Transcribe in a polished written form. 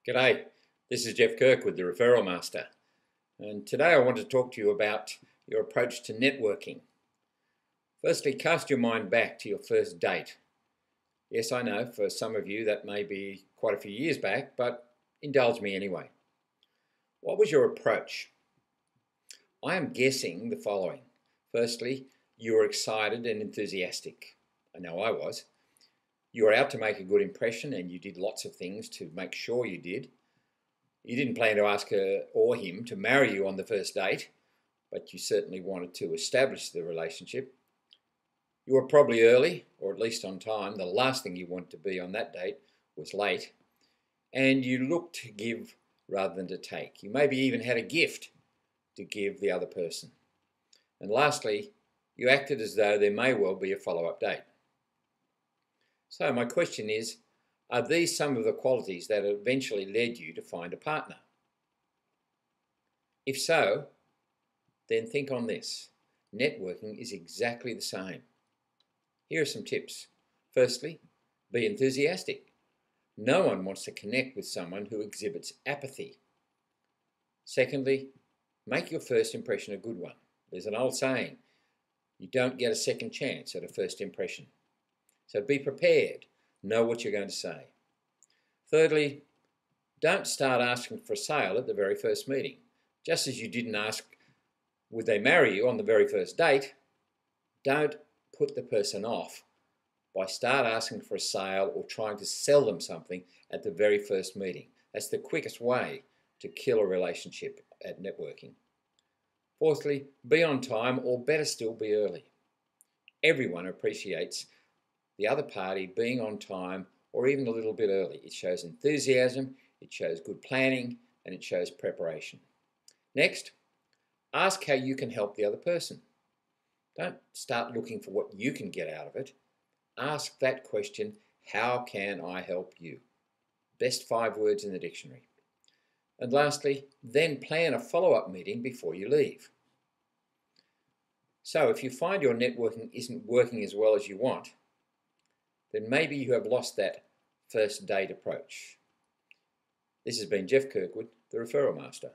G'day, this is Jeff Kirkwood, the Referral Master, and today I want to talk to you about your approach to networking. Firstly, cast your mind back to your first date. Yes, I know, for some of you that may be quite a few years back, but indulge me anyway. What was your approach? I am guessing the following. Firstly, you were excited and enthusiastic. I know I was. You were out to make a good impression and you did lots of things to make sure you did. You didn't plan to ask her or him to marry you on the first date, but you certainly wanted to establish the relationship. You were probably early, or at least on time. The last thing you wanted to be on that date was late. And you looked to give rather than to take. You maybe even had a gift to give the other person. And lastly, you acted as though there may well be a follow-up date. So my question is, are these some of the qualities that eventually led you to find a partner? If so, then think on this. Networking is exactly the same. Here are some tips. Firstly, be enthusiastic. No one wants to connect with someone who exhibits apathy. Secondly, make your first impression a good one. There's an old saying, you don't get a second chance at a first impression. So be prepared, know what you're going to say. Thirdly, don't start asking for a sale at the very first meeting. Just as you didn't ask, would they marry you on the very first date, don't put the person off by start asking for a sale or trying to sell them something at the very first meeting. That's the quickest way to kill a relationship at networking. Fourthly, be on time, or better still, be early. Everyone appreciates the other party being on time or even a little bit early. It shows enthusiasm, it shows good planning, and it shows preparation. Next, ask how you can help the other person. Don't start looking for what you can get out of it. Ask that question, how can I help you? Best 5 words in the dictionary. And lastly, then plan a follow-up meeting before you leave. So if you find your networking isn't working as well as you want, then maybe you have lost that first date approach. This has been Jeff Kirkwood, the Referral Master.